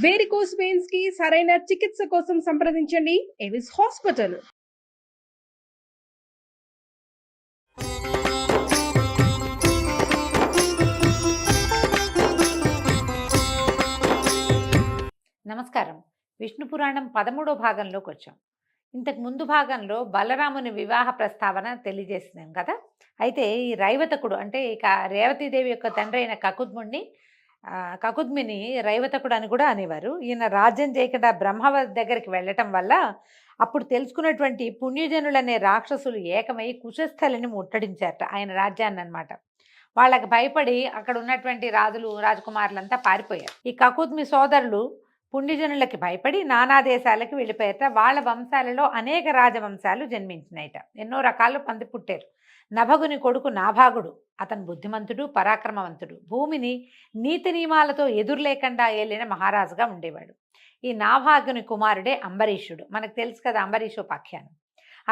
Varicose veins కి సరైన చికిత్స కోసం సంప్రదించండి ఎవిస్ హాస్పిటల్. నమస్కారం. విష్ణు పురాణం 13వ భాగంలోకి వచ్చాం. ఇంతకు ముందు భాగంలో బలరాముని వివాహ ప్రస్తావన తెలియజేసినాం కదా. అయితే ఈ రైవతకుడు అంటే ఇక రేవతీదేవి యొక్క తండ్రి అయిన కకుద్మిని రైవతకుడు అని కూడా అనేవారు. ఈయన రాజ్యం చేయకుండా బ్రహ్మ దగ్గరికి వెళ్ళటం వల్ల అప్పుడు తెలుసుకున్నటువంటి పుణ్యజనులనే రాక్షసులు ఏకమై కుశస్థలిని ముట్టడించారట ఆయన రాజ్యాన్ని అన్నమాట. వాళ్ళకి భయపడి అక్కడ ఉన్నటువంటి రాజులు రాజకుమారులంతా పారిపోయారు. ఈ కకుద్మి సోదరులు పుణ్యజనులకి భయపడి నానా దేశాలకు వెళ్ళిపోయారట. వాళ్ళ వంశాలలో అనేక రాజవంశాలు జన్మించినాయట. ఎన్నో రకాలు మంది పుట్టారు. నభగుని కొడుకు నాభాగుడు. అతను బుద్ధిమంతుడు, పరాక్రమవంతుడు, భూమిని నీతి నియమాలతో ఎదురు లేకుండా ఏలిన మహారాజుగా ఉండేవాడు. ఈ నాభాగుని కుమారుడే అంబరీషుడు. మనకు తెలుసు కదా అంబరీషోపాఖ్యానం.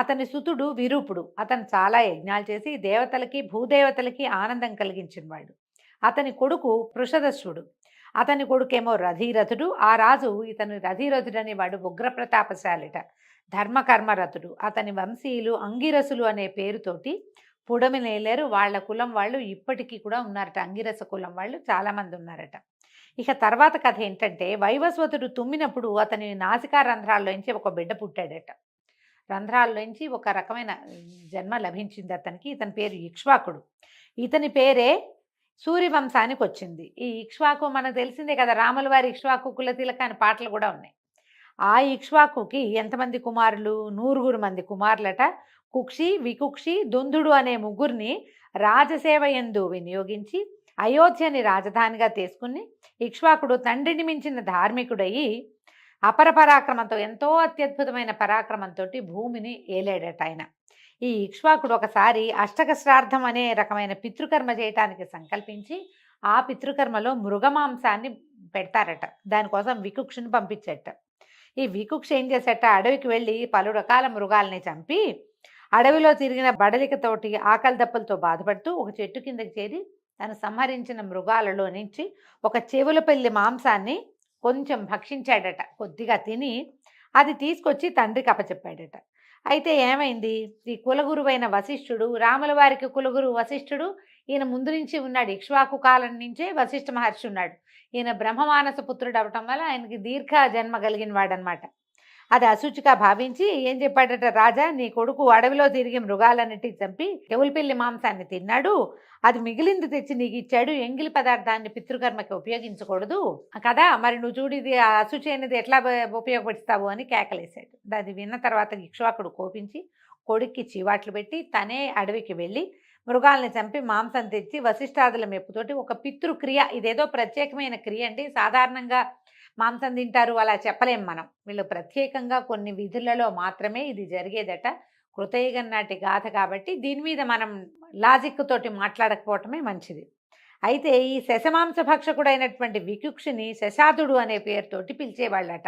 అతని సుతుడు విరూపుడు. అతను చాలా యజ్ఞాలు చేసి దేవతలకి భూదేవతలకి ఆనందం కలిగించినవాడు. అతని కొడుకు పృషదస్సుడు. అతని కొడుకేమో రథీరథుడు. ఆ రాజు ఇతను రథీరథుడని వాడు ఉగ్రప్రతాపశాలిట, ధర్మకర్మరథుడు. అతని వంశీయులు అంగిరసులు అనే పేరుతోటి పుడమి నేలేరు. వాళ్ళ కులం వాళ్ళు ఇప్పటికీ కూడా ఉన్నారట. అంగిరస కులం వాళ్ళు చాలామంది ఉన్నారట. ఇక తర్వాత కథ ఏంటంటే, వైవస్వతుడు తుమ్మినప్పుడు అతని నాసికా రంధ్రాల్లోంచి ఒక బిడ్డ పుట్టాడట. రంధ్రాల్లోంచి ఒక రకమైన జన్మ లభించింది అతనికి. ఇతని పేరు ఇక్ష్వాకుడు. ఇతని పేరే సూర్యవంశానికి వచ్చింది. ఈ ఇక్ష్వాకు మనకు తెలిసిందే కదా, రాముల వారి ఇక్ష్వాకు కులతిలక అని పాటలు కూడా ఉన్నాయి. ఆ ఇక్ష్వాకుకి ఎంతమంది కుమారులు? 100 మంది కుమారులట. కుక్షి, వికుక్షి, దుందుడు అనే ముగ్గురిని రాజసేవ యందు వినియోగించి అయోధ్యని రాజధానిగా తీసుకుని ఇక్ష్వాకుడు తండ్రిని మించిన ధార్మికుడయి అపర పరాక్రమంతో, ఎంతో అత్యద్భుతమైన పరాక్రమంతో భూమిని ఏలేడట ఆయన. ఈ ఇక్ష్వాకుడు ఒకసారి అష్టక శ్రాద్ధం అనే రకమైన పితృకర్మ చేయటానికి సంకల్పించి ఆ పితృకర్మలో మృగమాంసాన్ని పెడతారట. దానికోసం వికుక్షుని పంపించట. ఈ వికుక్ష ఏం చేసేట, అడవికి వెళ్ళి పలు రకాల మృగాల్ని చంపి అడవిలో తిరిగిన బడలికతోటి ఆకలి దప్పులతో బాధపడుతూ ఒక చెట్టు కిందకి చేరి తను సంహరించిన మృగాలలో నుంచి ఒక చెవులపల్లి మాంసాన్ని కొంచెం భక్షించాడట. కొద్దిగా తిని అది తీసుకొచ్చి తండ్రికి అప్పచెప్పాడట. అయితే ఏమైంది, ఈ కులగురువైన వశిష్ఠుడు, రాముల వారికి కులగురు వశిష్ఠుడు, ఈయన ముందు నుంచి ఉన్నాడు. ఇక్ష్వాకు కాలం నుంచే వశిష్ఠ మహర్షి ఉన్నాడు. ఈయన బ్రహ్మమానస పుత్రుడు అవటం వల్ల ఆయనకి దీర్ఘ జన్మ కలిగిన వాడనమాట. అది అశుచిగా భావించి ఏం చెప్పాడట, రాజా నీ కొడుకు అడవిలో తిరిగి మృగాలన్నిటికి చంపి చెవులపిల్లి మాంసాన్ని తిన్నాడు, అది మిగిలింది తెచ్చి నీకు ఇచ్చాడు, ఎంగిలి పదార్థాన్ని పితృకర్మకి ఉపయోగించకూడదు కదా, మరి నువ్వు చూడు ఇది అశుచి అనేది ఎట్లా ఉపయోగపడిస్తావు అని కేకలేశాడు. అది విన్న తర్వాత ఇక్ష్వాకుడు కోపించి కొడుక్కి చీవాట్లు పెట్టి తనే అడవికి వెళ్ళి మృగాల్ని చంపి మాంసం తెచ్చి వశిష్ఠాదుల మెప్పుతోటి ఒక పితృక్రియ, ఇదేదో ప్రత్యేకమైన క్రియ అండి. సాధారణంగా మాంసం తింటారు అలా చెప్పలేం మనం. వీళ్ళు ప్రత్యేకంగా కొన్ని విధులలో మాత్రమే ఇది జరిగేదట. కృతయుగం నాటి గాథ కాబట్టి దీని మీద మనం లాజిక్ తోటి మాట్లాడకపోవటమే మంచిది. అయితే ఈ శశమాంస భక్షకుడైనటువంటి వికుక్షుని శశాదుడు అనే పేరుతోటి పిలిచేవాళ్ళట.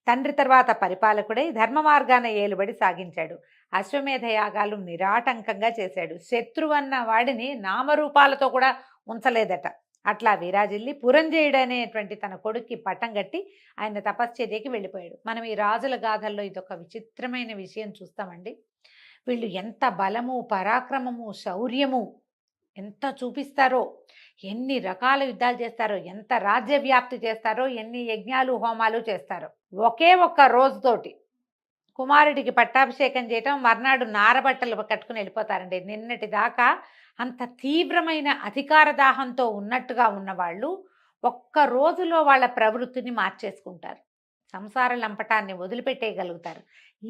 తండ్రి తర్వాత పరిపాలకుడై ధర్మ మార్గాన ఏలుబడి సాగించాడు. అశ్వమేధ యాగాలు నిరాటంకంగా చేశాడు. శత్రువన్న వాడిని నామరూపాలతో కూడా ఉంచలేదట. అట్లా విరాజిల్లి పురంజయుడు అనేటువంటి తన కొడుక్కి పట్టం కట్టి ఆయన తపశ్చర్యకి వెళ్ళిపోయాడు. మనం ఈ రాజుల గాథల్లో ఇదొక విచిత్రమైన విషయం చూస్తామండి. వీళ్ళు ఎంత బలము, పరాక్రమము, శౌర్యము ఎంత చూపిస్తారో, ఎన్ని రకాల యుద్ధాలు చేస్తారో, ఎంత రాజ్య వ్యాప్తి చేస్తారో, ఎన్ని యజ్ఞాలు హోమాలు చేస్తారో. ఒకే ఒక్క రోజుతోటి కుమారుడికి పట్టాభిషేకం చేయటం, మర్నాడు నారబట్టలు కట్టుకుని వెళ్ళిపోతారండి. నిన్నటి దాకా అంత తీవ్రమైన అధికార దాహంతో ఉన్నట్టుగా ఉన్నవాళ్ళు ఒక్క రోజులో వాళ్ళ ప్రవృత్తిని మార్చేసుకుంటారు. సంసార లంపటాన్ని వదిలిపెట్టేయగలుగుతారు.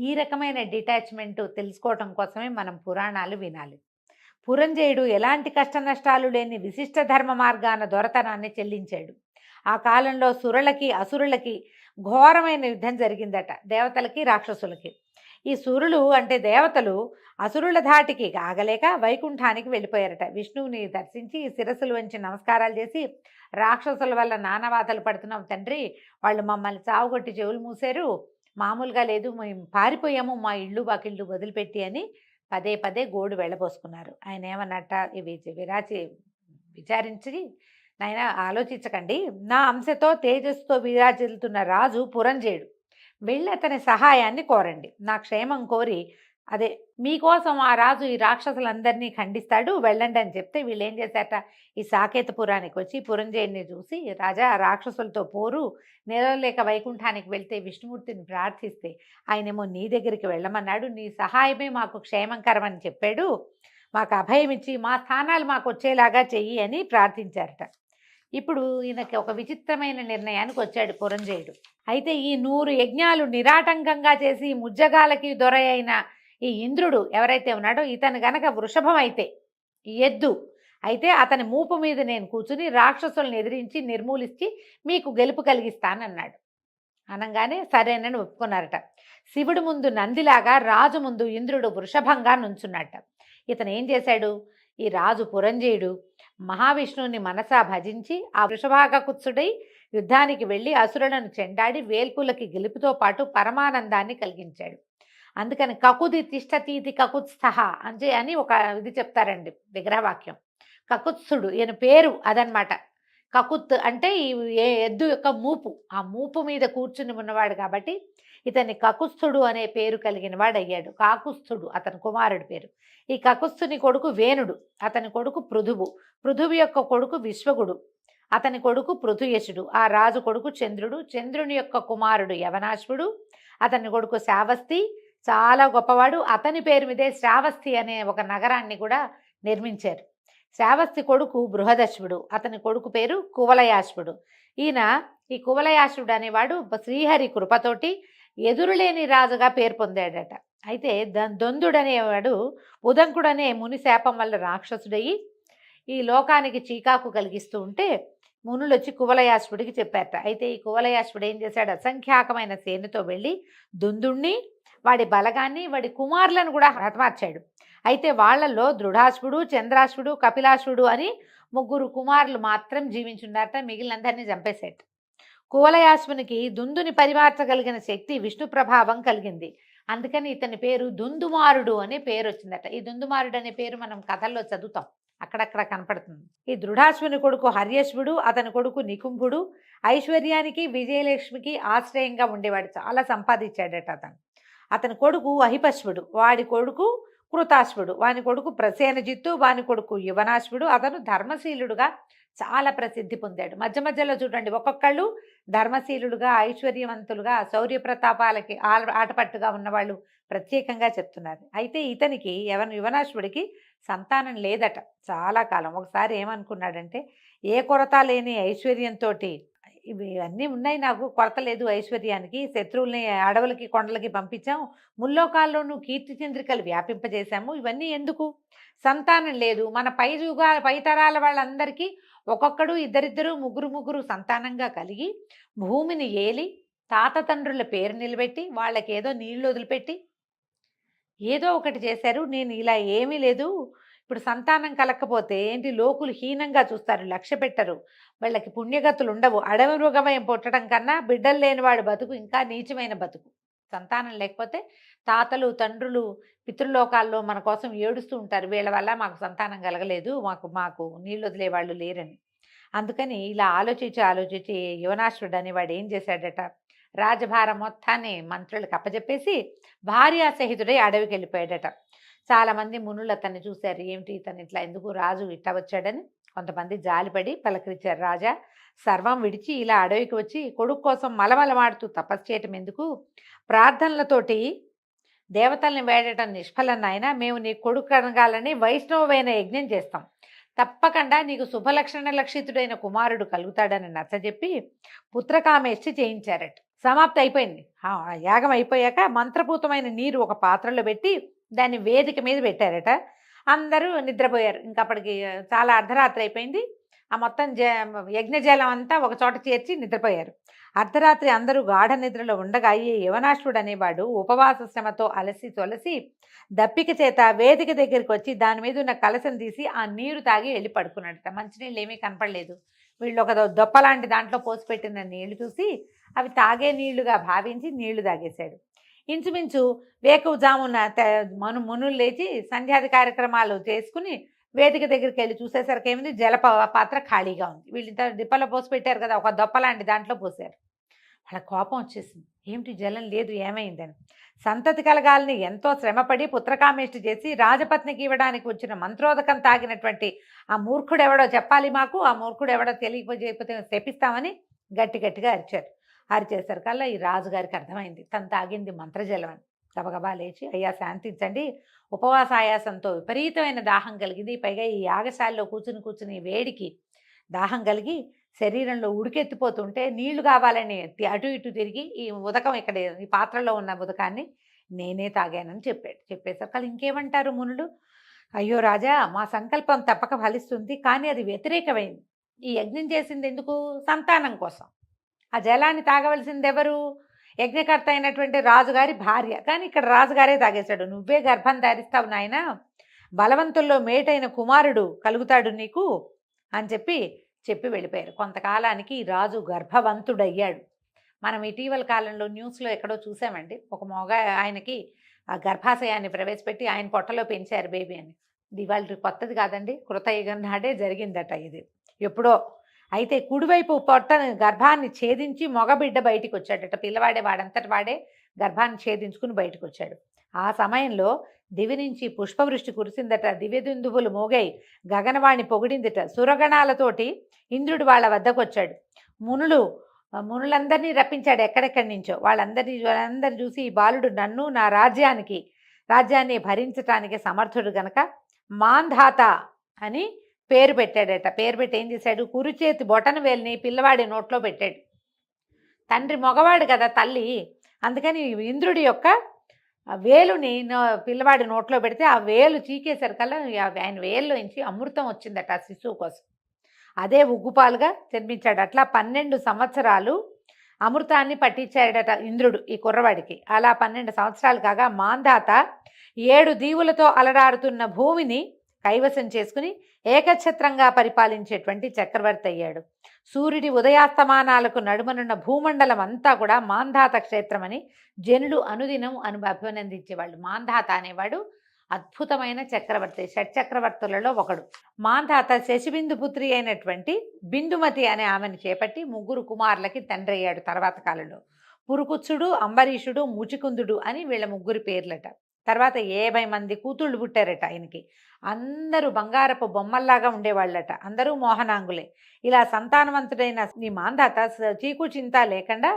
ఈ రకమైన డిటాచ్మెంట్ తెలుసుకోవటం కోసమే మనం పురాణాలు వినాలి. పురంజయుడు ఎలాంటి కష్ట నష్టాలు లేని విశిష్ట ధర్మ మార్గాన దొరతనాన్ని చెల్లించాడు. ఆ కాలంలో సురులకి అసురులకి ఘోరమైన యుద్ధం జరిగిందట, దేవతలకి రాక్షసులకి. ఈ సురులు అంటే దేవతలు అసురుల ధాటికి ఆగలేక వైకుంఠానికి వెళ్ళిపోయారట. విష్ణువుని దర్శించి శిరస్సులు వంచి నమస్కారాలు చేసి, రాక్షసుల వల్ల నానాబాధలు పడుతున్నాం తండ్రి, వాళ్ళు మమ్మల్ని చావుగొట్టి చెవులు మూసారు, మామూలుగా లేదు, మేము పారిపోయాము మా ఇళ్ళు వాకిళ్ళు వదిలిపెట్టి అని పదే పదే గోడు వెళ్ళబోసుకున్నారు. ఆయన ఏమన్నట్ట, ఇవి విరాచి విచారించి నాయనా ఆలోచించకండి. నా అంశతో తేజస్సుతో విరాజిల్లుతున్న రాజు పురంజేయుడు. వెళ్ళి అతని సహాయాన్ని కోరండి. నా క్షేమం కోరి అదే మీకోసం ఆ రాజు ఈ రాక్షసులందరినీ ఖండిస్తాడు వెళ్ళండి అని చెప్తే వీళ్ళేం చేశారట, ఈ సాకేతపురానికి వచ్చి పురంజయుడిని చూసి, రాజా రాక్షసులతో పోరు నిలవలేక వైకుంఠానికి వెళ్తే విష్ణుమూర్తిని ప్రార్థిస్తే ఆయనేమో నీ దగ్గరికి వెళ్ళమన్నాడు. నీ సహాయమే మాకు క్షేమంకరం అని చెప్పాడు. మాకు అభయం ఇచ్చి మా స్థానాలు మాకు వచ్చేలాగా చెయ్యి అని ప్రార్థించారట. ఇప్పుడు ఈయనకి ఒక విచిత్రమైన నిర్ణయానికి వచ్చాడు పురంజయుడు. అయితే ఈ 100 యజ్ఞాలు నిరాటంకంగా చేసి ముజ్జగాలకి దొర అయిన ఈ ఇంద్రుడు ఎవరైతే ఉన్నాడో ఇతను గనక వృషభం అయితే, ఈ ఎద్దు అయితే అతని మూపు మీద నేను కూర్చుని రాక్షసులను ఎదిరించి నిర్మూలించి మీకు గెలుపు కలిగిస్తానన్నాడు. అనగానే సరేనని ఒప్పుకున్నారట. శివుడు ముందు నందిలాగా, రాజు ముందు ఇంద్రుడు వృషభంగా నుంచున్నట్ట. ఇతను ఏం చేశాడు, ఈ రాజు పురంజయుడు మహావిష్ణువుని మనసా భజించి ఆ వృషభాగకుత్సుడై యుద్ధానికి వెళ్ళి అసురులను చెండాడి వేల్పులకి గెలుపుతో పాటు పరమానందాన్ని కలిగించాడు. అందుకని కకుది తిష్టతీతి కకుత్స్థ అని ఒక ఇది చెప్తారండి విగ్రహవాక్యం. కకుత్సుడు ఈయన పేరు అదనమాట. కకుత్ అంటే ఈ ఎద్దు యొక్క మూపు, ఆ మూపు మీద కూర్చుని ఉన్నవాడు కాబట్టి ఇతన్ని కకుస్థుడు అనే పేరు కలిగిన వాడు అయ్యాడు. కాకుస్థుడు అతని కుమారుడి పేరు. ఈ కకుస్థుని కొడుకు వేణుడు, అతని కొడుకు పృథువు, పృథువు యొక్క కొడుకు విశ్వగుడు, అతని కొడుకు పృథుయశుడు, ఆ రాజు కొడుకు చంద్రుడు, చంద్రుని యొక్క కుమారుడు యవనాశ్వుడు, అతని కొడుకు శ్రావస్తి చాలా గొప్పవాడు. అతని పేరు మీదే శ్రావస్తి అనే ఒక నగరాన్ని కూడా నిర్మించారు. శ్రావస్తి కొడుకు బృహదశ్వుడు, అతని కొడుకు పేరు కువలయాశ్వుడు. ఈ కువలయాశ్వుడు అనేవాడు శ్రీహరి కృపతోటి ఎదురులేని రాజుగా పేరు పొందాడట. అయితే దొందుడు అనేవాడు ఉదంకుడు అనే ముని శాపం వల్ల రాక్షసుడయి ఈ లోకానికి చీకాకు కలిగిస్తూ ఉంటే మునులు వచ్చి కువలయాశ్వుడికి చెప్పారట. అయితే ఈ కువలయాశ్వుడు ఏం చేశాడు, అసంఖ్యాకమైన సేనతో వెళ్ళి దుందుణ్ణి, వాడి బలగాన్ని, వాడి కుమారులను కూడా హతమార్చాడు. అయితే వాళ్లలో దృఢాశ్వుడు, చంద్రాశ్వుడు, కపిలాశ్వుడు అని 3 కుమారులు మాత్రం జీవించున్నారట. మిగిలినందరినీ చంపేశాడు. కువలయాశ్వునికి దుందుని పరిమార్చగలిగిన శక్తి విష్ణు ప్రభావం కలిగింది. అందుకని ఇతని పేరు దుందుమారుడు అనే పేరు వచ్చిందట. ఈ దుందుమారుడు అనే పేరు మనం కథల్లో చదువుతాం, అక్కడక్కడ కనపడుతుంది. ఈ దృఢాశ్వుని కొడుకు హర్యశ్వుడు, అతని కొడుకు నికుంభుడు ఐశ్వర్యానికి విజయలక్ష్మికి ఆశ్రయంగా ఉండేవాడు. చాలా సంపాదించాడట అతని కొడుకు అహిపశ్వుడు, వాడి కొడుకు కృతాశ్వుడు, వాని కొడుకు ప్రసేనజిత్తు, వాని కొడుకు యువనాశ్వుడు. అతను ధర్మశీలుడుగా చాలా ప్రసిద్ధి పొందాడు. మధ్య మధ్యలో చూడండి ఒక్కొక్కళ్ళు ధర్మశీలుడుగా, ఐశ్వర్యవంతులుగా, శౌర్య ప్రతాపాలకి ఆటపట్టుగా ఉన్నవాళ్ళు ప్రత్యేకంగా చెప్తున్నారు. అయితే ఇతనికి యువనాశ్వుడికి సంతానం లేదట చాలా కాలం. ఒకసారి ఏమనుకున్నాడంటే, ఏ కొరత లేని ఐశ్వర్యంతో ఇవి అన్నీ ఉన్నాయి, నాకు కొరత లేదు ఐశ్వర్యానికి, శత్రువుల్ని అడవులకి కొండలకి పంపించాం, ముల్లోకాల్లోనూ కీర్తి చంద్రికలు వ్యాపింపజేశాము, ఇవన్నీ ఎందుకు, సంతానం లేదు, మన పై తరాల వాళ్ళందరికీ ఒక్కొక్కడు ఇద్దరిద్దరు ముగ్గురు సంతానంగా కలిగి భూమిని ఏలి తాత తండ్రుల పేరు నిలబెట్టి వాళ్ళకి ఏదో నీళ్లు వదిలిపెట్టి ఏదో ఒకటి చేశారు. నేను ఇలా ఏమీ లేదు, ఇప్పుడు సంతానం కలక్కపోతే ఏంటి లోకులు హీనంగా చూస్తారు, లక్ష్య పెట్టరు, వాళ్ళకి పుణ్యగతులు ఉండవు. అడవి మృగమయం పుట్టడం కన్నా బిడ్డలు లేనివాడు బతుకు ఇంకా నీచమైన బతుకు. సంతానం లేకపోతే తాతలు తండ్రులు పితృలోకాల్లో మన కోసం ఏడుస్తూ ఉంటారు, వీళ్ళ వల్ల మాకు సంతానం కలగలేదు, మాకు నీళ్ళు వదిలేవాళ్ళు లేరని. అందుకని ఇలా ఆలోచించి యువనాశ్రుడు అనేవాడు ఏం చేశాడట, రాజభారం మొత్తాన్ని మంత్రులకు అప్పచెప్పేసి భార్యాసహితుడై అడవికి వెళ్ళిపోయాడట. చాలామంది మునులు అతన్ని చూశారు, ఏమిటి ఇతను ఇట్లా ఎందుకు రాజు ఇట్లా వచ్చాడని. కొంతమంది జాలిపడి పలకరించారు, రాజా సర్వం విడిచి ఇలా అడవికి వచ్చి కొడుకు కోసం మలమలమాడుతూ తపస్సు చేయటం ఎందుకు, ప్రార్థనలతోటి దేవతల్ని వేడటం నిష్ఫలం నాయన, మేము నీ కొడుకు కనగాలని వైష్ణవమైన యజ్ఞం చేస్తాం, తప్పకుండా నీకు శుభలక్షణ లక్షితుడైన కుమారుడు కలుగుతాడని నచ్చజెప్పి పుత్రకామేష్టి చేయించారట. సమాప్తి అయిపోయింది. యాగం అయిపోయాక మంత్రపూతమైన నీరు ఒక పాత్రలో పెట్టి దాన్ని వేదిక మీద పెట్టారట. అందరూ నిద్రపోయారు. ఇంకప్పటికి చాలా అర్ధరాత్రి అయిపోయింది. ఆ మొత్తం యజ్ఞజలం అంతా ఒక చోట చేర్చి నిద్రపోయారు. అర్ధరాత్రి అందరూ గాఢ నిద్రలో ఉండగా ఈ యువనాశ్వుడు అనేవాడు ఉపవాస శ్రమతో అలసి తొలసి దప్పిక చేత వేదిక దగ్గరికి వచ్చి దాని మీద ఉన్న కలసం తీసి ఆ నీరు తాగి వెళ్ళి పడుకున్నాడట. మంచినీళ్ళు ఏమీ కనపడలేదు. వీళ్ళు ఒక దొప్పలాంటి దాంట్లో పోసిపెట్టిన నీళ్లు చూసి అవి తాగే నీళ్లుగా భావించి నీళ్లు తాగేశాడు. ఇంచుమించు వేకువజామున మునులు లేచి సంధ్యాది కార్యక్రమాలు చేసుకుని వేదిక దగ్గరికి వెళ్ళి చూసేసరికి ఏమింది, పాత్ర ఖాళీగా ఉంది. వీళ్ళింత డిప్పలో పోసి పెట్టారు కదా, ఒక దొప్ప లాంటి దాంట్లో పోసారు. వాళ్ళ కోపం వచ్చేసింది. ఏమిటి జలం లేదు, ఏమైందని. సంతతి కలగాలని ఎంతో శ్రమపడి పుత్రకామేష్టి చేసి రాజపత్నికి ఇవ్వడానికి వచ్చిన మంత్రోదకం తాగినటువంటి ఆ మూర్ఖుడు ఎవడో చెప్పాలి మాకు, ఆ మూర్ఖుడు ఎవడో తెలియకపోతే శపిస్తామని గట్టి గట్టిగా అరిచారు. అరిచేసరికల్లా ఈ రాజుగారికి అర్థమైంది తను తాగింది మంత్రజలం అని. గబగబా లేచి, అయ్యా శాంతించండి, ఉపవాస ఆయాసంతో విపరీతమైన దాహం కలిగింది, పైగా ఈ యాగశాలలో కూర్చుని వేడికి దాహం కలిగి శరీరంలో ఉడికెత్తిపోతుంటే నీళ్లు కావాలని అటు ఇటు తిరిగి ఈ ఉదకం ఇక్కడ ఈ పాత్రలో ఉన్న ఉదకాన్ని నేనే తాగానని చెప్పాడు. చెప్పేసరికి ఇంకేమంటారు మునులు, అయ్యో రాజా, మా సంకల్పం తప్పక ఫలిస్తుంది, కానీ అది వ్యతిరేకమైంది. ఈ యజ్ఞం చేసింది ఎందుకు? సంతానం కోసం. ఆ జలాన్ని తాగవలసింది ఎవరు? యజ్ఞకర్త అయినటువంటి రాజుగారి భార్య. కానీ ఇక్కడ రాజుగారే తాగేశాడు. నువ్వే గర్భం ధరిస్తావు నాయన, బలవంతుల్లో మేటైన కుమారుడు కలుగుతాడు నీకు అని చెప్పి వెళ్ళిపోయారు. కొంతకాలానికి రాజు గర్భవంతుడయ్యాడు. మనం ఇటీవల కాలంలో న్యూస్లో ఎక్కడో చూసామండి, ఒక మగ ఆయనకి ఆ గర్భాశయాన్ని ప్రవేశపెట్టి ఆయన పొట్టలో పెంచారు బేబీ అని. ఇది ఇవాళ కొత్తది కాదండి, కృతయుగం నాడే జరిగిందట ఇది ఎప్పుడో. అయితే కుడివైపు గర్భాన్ని ఛేదించి మగబిడ్డ బయటికి వచ్చాడట. పిల్లవాడే వాడంతటి వాడే గర్భాన్ని ఛేదించుకుని బయటకు వచ్చాడు. ఆ సమయంలో దివి నుంచి పుష్పవృష్టి కురిసిందట, దివ్యదుందువులు మోగాయి, గగనవాణి పొగిడిందిట. సురగణాలతోటి ఇంద్రుడు వాళ్ళ వద్దకు వచ్చాడు. మునులందరినీ రప్పించాడు ఎక్కడెక్కడి నుంచో. వాళ్ళందరూ చూసి, ఈ బాలుడు నన్ను నా రాజ్యాన్ని భరించటానికి సమర్థుడు గనక మాంధాత అని పేరు పెట్టాడట. పేరు పెట్టి ఏం చేశాడు, కురిచేతి బొటన వేలిని పిల్లవాడి నోట్లో పెట్టాడు. తండ్రి మగవాడు కదా, తల్లి, అందుకని ఇంద్రుడి యొక్క వేలుని పిల్లవాడి నోట్లో పెడితే ఆ వేలు చీకేసరికల్లా ఆయన వేలులోంచి అమృతం వచ్చిందట ఆ శిశువు కోసం. అదే ఉగ్గుపాలుగా జన్మించాడు. అట్లా 12 సంవత్సరాలు అమృతాన్ని పట్టించాడట ఇంద్రుడు ఈ కుర్రవాడికి. అలా 12 సంవత్సరాలు కాగా మాంధాత 7 దీవులతో అలరాడుతున్న భూమిని కైవసం చేసుకుని ఏకఛత్రంగా పరిపాలించేటువంటి చక్రవర్తి అయ్యాడు. సూర్యుడి ఉదయాస్తమానాలకు నడుమనున్న భూమండలం అంతా కూడా మాంధాత క్షేత్రమని జనులు అనుదినం అభినందించేవాళ్ళు. మాంధాత అనేవాడు అద్భుతమైన చక్రవర్తి, షట్చక్రవర్తులలో ఒకడు. మాంధాత శశిబిందు పుత్రి అయినటువంటి బిందుమతి అనే ఆమెను చేపట్టి 3 కుమారులకి తండ్రి అయ్యాడు తర్వాత కాలంలో. పురుకుత్సుడు, అంబరీషుడు, ముచికుందుడు అని వీళ్ళ 3 పేర్లట. తర్వాత 50 మంది కూతుళ్ళు పుట్టారట ఆయనకి. అందరూ బంగారపు బొమ్మల్లాగా ఉండేవాళ్ళట, అందరూ మోహనాంగులే. ఇలా సంతానవంతుడైన ఈ మాంధాత చీకు చింత లేకుండా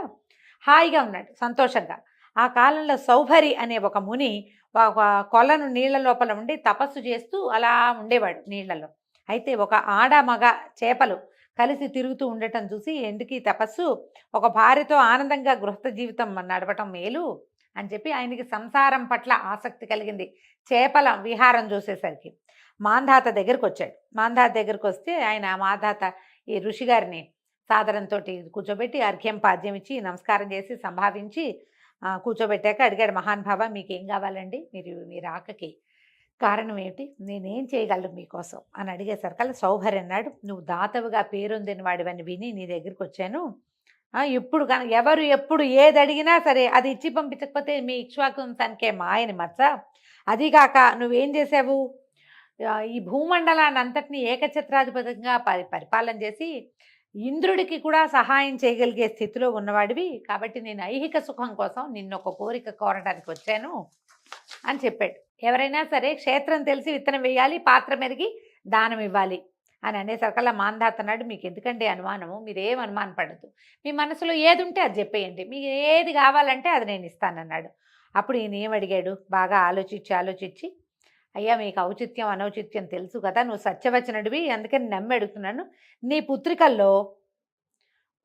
హాయిగా ఉన్నాడు, సంతోషంగా. ఆ కాలంలో సౌభరి అనే ఒక ముని ఒక కొలను నీళ్ల లోపల ఉండి తపస్సు చేస్తూ అలా ఉండేవాడు నీళ్లలో. అయితే ఒక ఆడ మగ చేపలు కలిసి తిరుగుతూ ఉండటం చూసి, ఎందుకు ఈ తపస్సు, ఒక భార్యతో ఆనందంగా గృహస్థ జీవితం నడపటం మేలు అని చెప్పి ఆయనకి సంసారం పట్ల ఆసక్తి కలిగింది. చేపల విహారం చూసేసరికి మాంధాత దగ్గరికి వచ్చాడు. మాంధాత దగ్గరికి వస్తే ఆయన మాంధాత ఈ ఋషిగారిని సాదరంతో కూర్చోబెట్టి అర్ఘ్యం పాద్యం ఇచ్చి నమస్కారం చేసి సంభావించి కూర్చోబెట్టాక అడిగాడు, మహానుభావ మీకేం కావాలండి, మీరు ఆకకి కారణం ఏమిటి, నేనేం చేయగలను మీకోసం అని అడిగేసరికల్లా సౌభరి అన్నాడు, నువ్వు దాతవుగా పేరొందిన వాడివని విని నీ దగ్గరికి వచ్చాను. ఇప్పుడు ఎవరు ఎప్పుడు ఏది అడిగినా సరే అది ఇచ్చి పంపించకపోతే మీ ఇక్ష్వాకువంశానికే మాయని మచ్చ. అదిగాక నువ్వేం చేసావు, ఈ భూమండలాన్ని అంతటినీ ఏకఛత్రాధిపతంగా పరిపాలన చేసి ఇంద్రుడికి కూడా సహాయం చేయగలిగే స్థితిలో ఉన్నవాడివి, కాబట్టి నేను ఐహిక సుఖం కోసం నిన్ను ఒక కోరిక కోరడానికి వచ్చాను అని చెప్పాడు. ఎవరైనా సరే క్షేత్రం తెలిసి విత్తనం వేయాలి, పాత్ర మెరిగి దానం ఇవ్వాలి అని అనేసరికల్లా మాంధాత అన్నాడు, మీకు ఎందుకండి అనుమానము, మీరేం అనుమానం పడద్దు, మీ మనసులో ఏది ఉంటే అది చెప్పేయండి, మీకు ఏది కావాలంటే అది నేను ఇస్తానన్నాడు. అప్పుడు ఈయన ఏమడిగాడు, బాగా ఆలోచించి అయ్యా మీకు ఔచిత్యం అనౌచిత్యం తెలుసు కదా, నువ్వు సత్యవచనుడివి, అందుకని నమ్మి అడుగుతున్నాను, నీ పుత్రికల్లో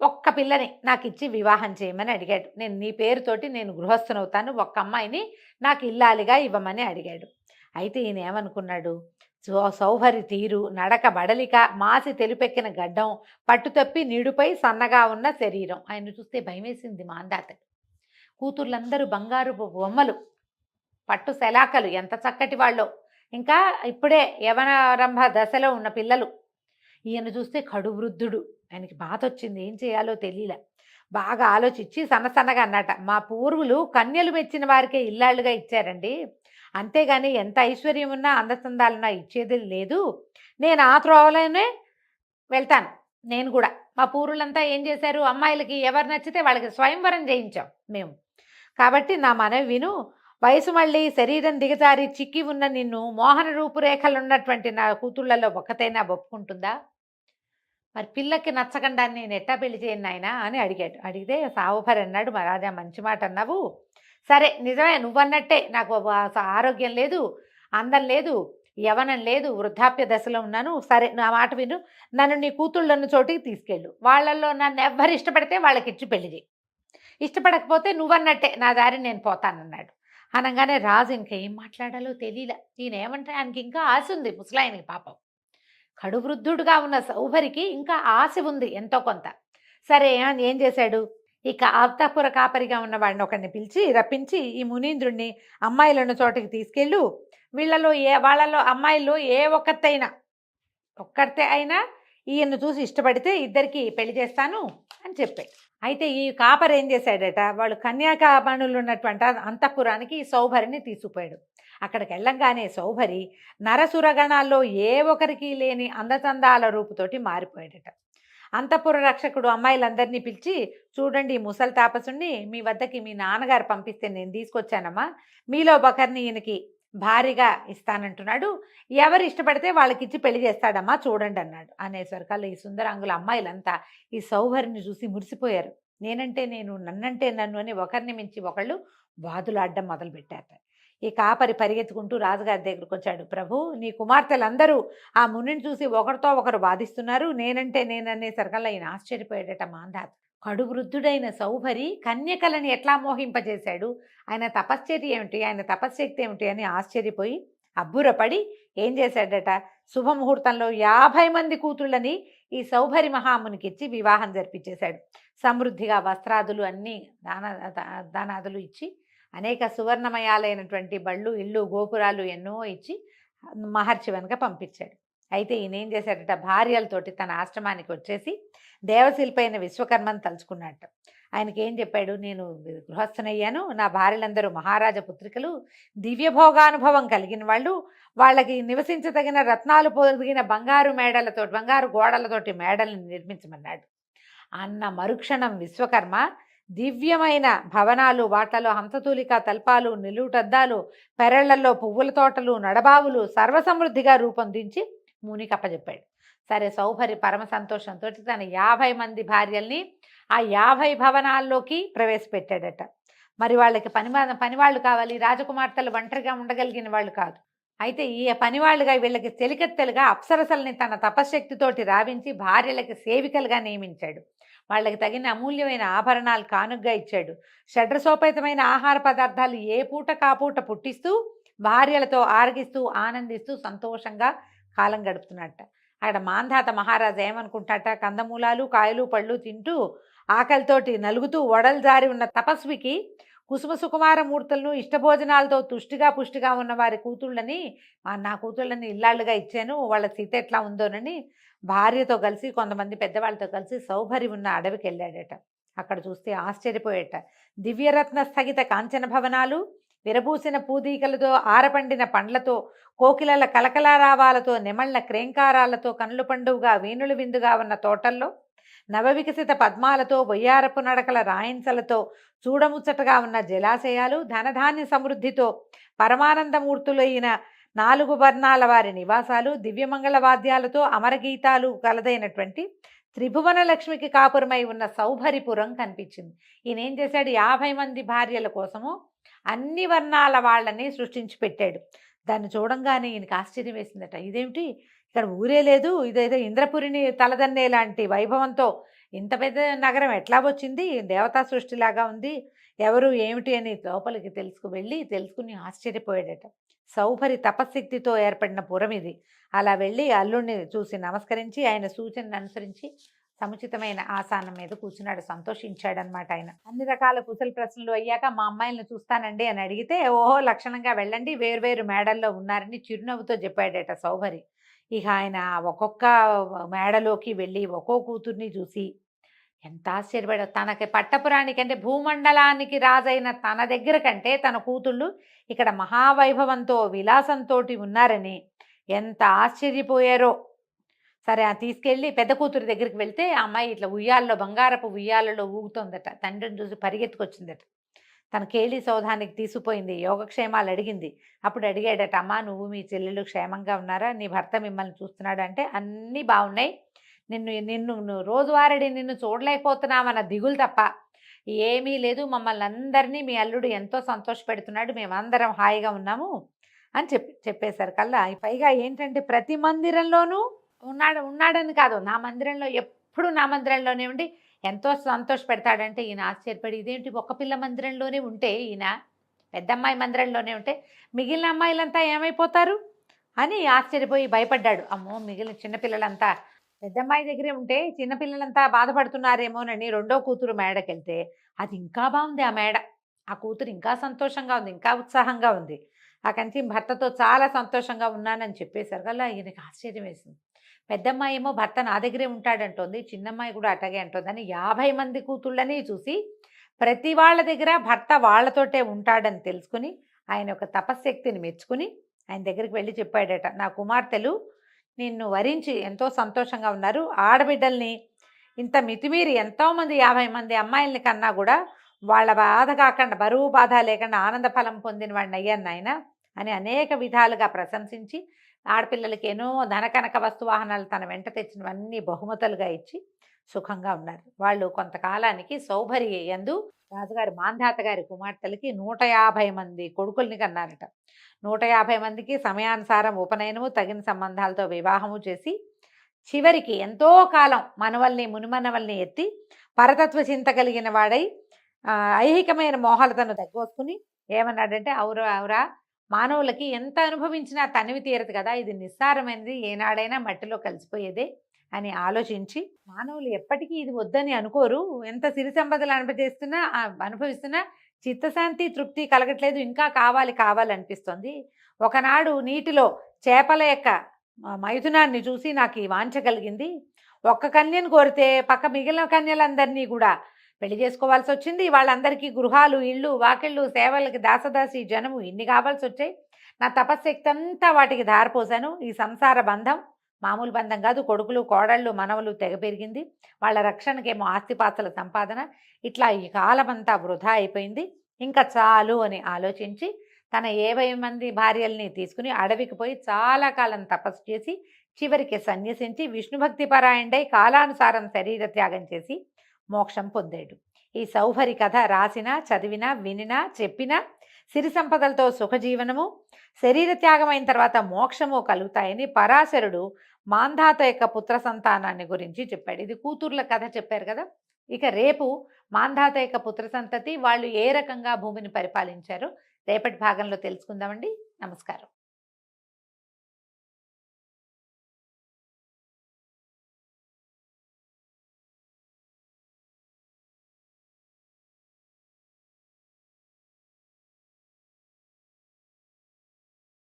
ఒక్క పిల్లని నాకు ఇచ్చి వివాహం చేయమని అడిగాడు. నేను నీ పేరుతోటి నేను గృహస్థునవుతాను, ఒక్క అమ్మాయిని నాకు ఇల్లాలిగా ఇవ్వమని అడిగాడు. అయితే ఈయన ఏమనుకున్నాడు, సౌభరి తీరు, నడక బడలిక, మాసి తెలుపెక్కిన గడ్డం, పట్టుతప్పి నీడుపై సన్నగా ఉన్న శరీరం, ఆయన చూస్తే భయమేసింది మాంధాతకి. కూతుర్లందరూ బంగారు బొమ్మలు, పట్టు శలాకలు, ఎంత చక్కటి వాళ్ళో, ఇంకా ఇప్పుడే యవనారంభ దశలో ఉన్న పిల్లలు. ఈయన చూస్తే కడు వృద్ధుడు, ఆయనకి బాధ వచ్చింది, ఏం చేయాలో తెలియలే. బాగా ఆలోచించి సన్నసన్నగా అన్నట, మా పూర్వులు కన్యలు మెచ్చిన వారికే ఇల్లాళ్ళుగా ఇచ్చారండి, అంతేగాని ఎంత ఐశ్వర్యం ఉన్నా అందచందాలున్నా ఇచ్చేది లేదు. నేను ఆ త్రోవలోనే వెళ్తాను నేను కూడా. మా పూర్వులంతా ఏం చేశారు, అమ్మాయిలకి ఎవరు నచ్చితే వాళ్ళకి స్వయంవరం చేయించాం మేము. కాబట్టి నా మనవి విను. వయసు మళ్ళీ శరీరం దిగజారి చిక్కి ఉన్న నిన్ను మోహన రూపురేఖలున్నటువంటి నా కూతుళ్లలో ఒక్కతైనా ఒప్పుకుంటుందా? మరి పిల్లకి నచ్చకుండా నేను ఎట్టా పెళ్లి చేయను నాయనా అని అడిగాడు. అడిగితే సావుభరి అన్నాడు, మా రాజా మంచి మాట అన్నావు. సరే నిజమే నువ్వన్నట్టే, నాకు ఆరోగ్యం లేదు, అందం లేదు, యవనం లేదు, వృద్ధాప్య దశలో ఉన్నాను. సరే నా మాట విను, నన్ను నీ కూతుళ్ళన్న చోటికి తీసుకెళ్ళు. వాళ్ళల్లో నన్ను ఎవ్వరు ఇష్టపడితే వాళ్ళకి ఇచ్చి పెళ్లి చేయి. ఇష్టపడకపోతే నువ్వన్నట్టే నా దారి నేను పోతానన్నాడు. అనగానే రాజు ఇంకా ఏం మాట్లాడాలో తెలియలే. ఈయనేమంటే ఆయనకి ఇంకా ఆశ ఉంది ముసలాయనకి పాపం. కడువృద్ధుడుగా ఉన్న సౌభరికి ఇంకా ఆశ ఉంది ఎంతో కొంత. సరే ఏం చేశాడు, ఇక అంతఃపుర కాపరిగా ఉన్న వాడిని ఒకరిని పిలిచి రప్పించి, ఈ మునీంద్రుణ్ణి అమ్మాయిలున్న చోటికి తీసుకెళ్ళు. వాళ్ళలో అమ్మాయిల్లో ఏ ఒక్కతే అయినా ఈయన్ను చూసి ఇష్టపడితే ఇద్దరికి పెళ్లి చేస్తాను అని చెప్పాడు. అయితే ఈ కాపరి ఏం చేశాడట, వాళ్ళు కన్యాకామణులు ఉన్నటువంటి అంతఃపురానికి ఈ సౌభరిని తీసుకుపోయాడు. అక్కడికి వెళ్ళంగానే సౌభరి నరసురగణాల్లో ఏ ఒక్కరికి లేని అందచందాల రూపుతోటి మారిపోయాడట. అంతఃపుర రక్షకుడు అమ్మాయిలందరినీ పిలిచి, చూడండి ఈ ముసలి తాపసుని మీ వద్దకి మీ నాన్నగారు పంపిస్తే నేను తీసుకొచ్చానమ్మా, మీలో ఒకరిని ఈయనకి భారీగా ఇస్తానంటున్నాడు, ఎవరు ఇష్టపడితే వాళ్ళకిచ్చి పెళ్లి చేస్తాడమ్మా చూడండి అన్నాడు. అనేసరికల్లా ఈ సుందరాంగుల అమ్మాయిలంతా ఈ సౌభరిని చూసి మురిసిపోయారు. నేనంటే నేను, నన్నంటే నన్ను అని ఒకరిని మించి ఒకళ్ళు వాదులాడడం మొదలుపెట్టారట. ఈ కాపరి పరిగెత్తుకుంటూ రాజుగారి దగ్గరకు వచ్చాడు. ప్రభు, నీ కుమార్తెలందరూ ఆ మునిని చూసి ఒకరితో ఒకరు వాదిస్తున్నారు, నేనంటే నేననేసరికల్లా ఈయన ఆశ్చర్యపోయాడట. మాంధాత కడువృద్ధుడైన సౌభరి కన్యకలని ఎట్లా మోహింపజేశాడు, ఆయన తపశ్చర్య ఏమిటి, ఆయన తపశ్శక్తి ఏమిటి అని ఆశ్చర్యపోయి అబ్బురపడి ఏం చేశాడట, శుభముహూర్తంలో 50 మంది కూతుళ్ళని ఈ సౌభరి మహామునికిచ్చి వివాహం జరిపించేశాడు. సమృద్ధిగా వస్త్రాదులు అన్నీ దానాదులు ఇచ్చి అనేక సువర్ణమయాలైనటువంటి బళ్ళు, ఇళ్ళు, గోపురాలు ఎన్నో ఇచ్చి మహర్షి వెనక పంపించాడు. అయితే ఈయన ఏం చేశాడట, భార్యలతోటి తన ఆశ్రమానికి వచ్చేసి దేవశిల్పైన విశ్వకర్మను తలుచుకున్నట్ట. ఆయనకి ఏం చెప్పాడు, నేను గృహస్థనయ్యాను, నా భార్యలందరూ మహారాజ పుత్రికలు, దివ్యభోగానుభవం కలిగిన వాళ్ళు, వాళ్ళకి నివసించదగిన రత్నాలు పొదిగిన బంగారు గోడలతోటి మేడల్ని నిర్మించమన్నాడు. అన్న మరుక్షణం విశ్వకర్మ దివ్యమైన భవనాలు, వాటిలో హంసతూలిక తల్పాలు, నిలువుటద్దాలు, పెరళ్లలో పువ్వుల తోటలు, నడబావులు సర్వసమృద్ధిగా రూపొందించి మునికి అప్పచెప్పాడు. సరే సౌభరి పరమ సంతోషంతో తన 50 మంది భార్యల్ని ఆ 50 భవనాల్లోకి ప్రవేశపెట్టాడట. మరి వాళ్ళకి పనివాళ్ళు కావాలి, రాజకుమార్తెలు ఒంటరిగా ఉండగలిగిన వాళ్ళు కాదు. అయితే ఈ పనివాళ్ళుగా వీళ్ళకి చెలికెత్తెలుగా అప్సరసల్ని తన తపశ్శక్తితోటి రావించి భార్యలకి సేవికలుగా నియమించాడు. వాళ్ళకి తగిన అమూల్యమైన ఆభరణాలు కానుగ్గా ఇచ్చాడు. షడ్రసోపేతమైన ఆహార పదార్థాలు ఏ పూట కాపూట పుట్టిస్తూ భార్యలతో ఆరగిస్తూ ఆనందిస్తూ సంతోషంగా కాలం గడుపుతున్నట్ట. అక్కడ మాంధాత మహారాజు ఏమనుకుంటాట, కందమూలాలు కాయలు పళ్ళు తింటూ ఆకలితోటి నలుగుతూ ఒడలు జారి ఉన్న తపస్వికి కుసుమ సుకుమార మూర్తులను ఇష్టభోజనాలతో పుష్టిగా ఉన్న వారి కూతుళ్ళని, నా కూతుళ్ళని ఇల్లాళ్ళుగా ఇచ్చాను, వాళ్ళ స్థితి ఎట్లా ఉందోనని భార్యతో కలిసి కొంతమంది పెద్దవాళ్ళతో కలిసి సౌభరి ఉన్న అడవికి వెళ్ళాడట. అక్కడ చూస్తే ఆశ్చర్యపోయేట. దివ్యరత్న స్థగిత కాంచన భవనాలు, విరబూసిన పూదీకలతో, ఆరపండిన పండ్లతో, కోకిలల కలకలారావాలతో, నెమళ్ల క్రేంకారాలతో, కనుల పండువుగా వీణులు విందుగా ఉన్న తోటల్లో, నవవికసిత పద్మాలతో, బొయ్యారపు నడకల రాయించలతో, చూడముచ్చటగా ఉన్న జలాశయాలు, ధనధాన్య సమృద్ధితో పరమానందమూర్తులైన 4 వర్ణాల వారి నివాసాలు, దివ్యమంగళ వాద్యాలతో అమరగీతాలు కలదైనటువంటి త్రిభువన లక్ష్మికి కాపురమై ఉన్న సౌభరిపురం కనిపించింది. ఈయన ఏం చేశాడు, 50 మంది భార్యల కోసము అన్ని వర్ణాల వాళ్ళని సృష్టించి పెట్టాడు. దాన్ని చూడంగానే ఈయనకి ఆశ్చర్యం వేసిందట. ఇదేమిటి, ఇక్కడ ఊరే లేదు, ఇదేదో ఇంద్రపురిని తలదన్నే లాంటి వైభవంతో ఇంత పెద్ద నగరం ఎట్లా వచ్చింది, దేవతా సృష్టిలాగా ఉంది, ఎవరు ఏమిటి అని లోపలికి తెలుసుకుని ఆశ్చర్యపోయాడట. సౌభరి తపశక్తితో ఏర్పడిన పురం ఇది. అలా వెళ్ళి అల్లుడిని చూసి నమస్కరించి ఆయన సూచనను అనుసరించి సముచితమైన ఆసనం మీద కూర్చున్నాడు. సంతోషించాడనమాట ఆయన. అన్ని రకాల కుశల ప్రశ్నలు అయ్యాక మా అమ్మాయిలను చూస్తానండి అని అడిగితే, ఓహో లక్షణంగా వెళ్ళండి, వేరువేరు మేడల్లో ఉన్నారని చిరునవ్వుతో చెప్పాడట సౌభరి. ఇక ఆయన ఒక్కొక్క మేడలోకి వెళ్ళి ఒక్కో కూతుర్ని చూసి ఎంత ఆశ్చర్యపడావు. తనకి పట్టపురాణికి అంటే భూమండలానికి రాజైన తన దగ్గర కంటే తన కూతుళ్ళు ఇక్కడ మహావైభవంతో విలాసంతోటి ఉన్నారని ఎంత ఆశ్చర్యపోయారో. సరే తీసుకెళ్ళి పెద్ద కూతురి దగ్గరికి వెళ్తే ఆ అమ్మాయి ఇట్లా ఉయ్యాల్లో బంగారపు ఉయ్యాలలో ఊగుతోందట. తండ్రిని చూసి పరిగెత్తుకొచ్చిందట. తన కేళి సౌధానికి తీసుకుపోయింది. యోగక్షేమాలు అడిగింది. అప్పుడు అడిగాడట, అమ్మా నువ్వు మీ చెల్లెలు క్షేమంగా ఉన్నారా, నీ భర్త మిమ్మల్ని చూస్తున్నాడు అంటే అన్నీ బాగున్నాయి, నిన్ను నిన్ను నువ్వు రోజువారీ నిన్ను చూడలేకపోతున్నామన్న దిగులు తప్ప ఏమీ లేదు, మమ్మల్ని అందరినీ మీ అల్లుడు ఎంతో సంతోషపెడుతున్నాడు, మేమందరం హాయిగా ఉన్నాము అని చెప్పేశారు కల్లా. పైగా ఏంటంటే ప్రతి మందిరంలోనూ ఉన్నాడని కాదు, నా మందిరంలో ఎప్పుడు నా మందిరంలోనే ఉండి ఎంతో సంతోషపెడతాడంటే ఈయన ఆశ్చర్యపడి, ఇదేంటి ఒక పిల్ల మందిరంలోనే ఉంటే ఈయన పెద్దమ్మాయి మందిరంలోనే ఉంటే మిగిలిన అమ్మాయిలంతా ఏమైపోతారు అని ఆశ్చర్యపోయి భయపడ్డాడు. అమ్మో మిగిలిన చిన్నపిల్లలంతా పెద్దమ్మాయి దగ్గరే ఉంటే చిన్నపిల్లలంతా బాధపడుతున్నారేమోనని రెండో కూతురు మేడకెళ్తే అది ఇంకా బాగుంది. ఆ మేడ, ఆ కూతురు ఇంకా సంతోషంగా ఉంది, ఇంకా ఉత్సాహంగా ఉంది. ఆ కంచి భర్తతో చాలా సంతోషంగా ఉన్నానని చెప్పేశారు కల్లా ఈయనకి ఆశ్చర్యం వేసింది. పెద్దమ్మాయి ఏమో భర్త నా దగ్గరే ఉంటాడంటోంది, చిన్నమ్మాయి కూడా అటగే అంటుంది అని 50 మంది కూతుళ్ళని చూసి ప్రతి వాళ్ళ దగ్గర భర్త వాళ్ళతోటే ఉంటాడని తెలుసుకుని ఆయన యొక్క తపశ్శక్తిని మెచ్చుకుని ఆయన దగ్గరికి వెళ్ళి చెప్పాడట, నా కుమార్తెలు నిన్ను వరించి ఎంతో సంతోషంగా ఉన్నారు, ఆడబిడ్డల్ని ఇంత మితిమీరి ఎంతోమంది 50 మంది అమ్మాయిల్ని కన్నా కూడా వాళ్ళ బాధ కాకుండా బరువు బాధ లేకుండా ఆనంద ఫలం పొందిన వాడిని అయ్యాను నాయన అని అనేక విధాలుగా ప్రశంసించి ఆడపిల్లలకి ఎన్నో ధనకనక వస్తువాహనాలు తన వెంట తెచ్చినవన్నీ బహుమతులుగా ఇచ్చి సుఖంగా ఉన్నారు. వాళ్ళు కొంతకాలానికి సౌభరి యందు రాజుగారి మాంధాత గారి కుమార్తెలకి 150 మంది కొడుకుల్ని కన్నారట. 150 మందికి సమయానుసారం ఉపనయనము తగిన సంబంధాలతో వివాహము చేసి చివరికి ఎంతో కాలం మనవల్ని మునిమనవల్ని ఎత్తి పరతత్వ చింత కలిగిన వాడై ఐహికమైన మోహాలతను తగ్గొసుకుని ఏమన్నాడంటే, అవురా మానవులకి ఎంత అనుభవించినా తనివి తీరదు కదా, ఇది నిస్సారమైనది, ఏనాడైనా మట్టిలో కలిసిపోయేదే అని ఆలోచించి మానవులు ఎప్పటికీ ఇది వద్దని అనుకోరు, ఎంత సిరి సంపదలు అనుభవిస్తున్నా చిత్తశాంతి తృప్తి కలగట్లేదు, ఇంకా కావాలనిపిస్తుంది. ఒకనాడు నీటిలో చేపల యొక్క మైథునాన్ని చూసి నాకు ఈ వాంఛ కలిగింది, ఒక్క కన్యను కోరితే పక్క మిగిలిన కన్యలందరినీ కూడా పెళ్లి చేసుకోవాల్సి వచ్చింది, వాళ్ళందరికీ గృహాలు ఇళ్ళు వాకిళ్ళు సేవలకి దాసదాసి జనము ఇన్ని కావాల్సి వచ్చాయి, నా తపశ్శక్తి అంతా వాటికి ధారపోసాను, ఈ సంసార బంధం మామూలు బంధం కాదు, కొడుకులు కోడళ్ళు మనవలు తెగ పెరిగింది, వాళ్ళ రక్షణకేమో ఆస్తిపాస్తుల సంపాదన, ఇట్లా ఈ కాలమంతా వృధా అయిపోయింది, ఇంకా చాలు అని ఆలోచించి తన 50 మంది భార్యల్ని తీసుకుని అడవికి పోయి చాలా కాలం తపస్సు చేసి చివరికి సన్యసించి విష్ణుభక్తి పరాయణుడై కాలానుసారం శరీర త్యాగం చేసి మోక్షం పొందాడు. ఈ సౌభరి కథ రాసినా చదివినా వినినా చెప్పినా సిరి సంపదలతో సుఖజీవనము శరీర త్యాగం అయిన తర్వాత మోక్షము కలుగుతాయని పరాశరుడు మాంధాత యొక్క పుత్ర సంతానాన్ని గురించి చెప్పాడు. ఇది కూతుర్ల కథ చెప్పారు కదా. ఇక రేపు మాంధాత యొక్క పుత్ర సంతతి వాళ్ళు ఏ రకంగా భూమిని పరిపాలించారో రేపటి భాగంలో తెలుసుకుందామండి. నమస్కారం.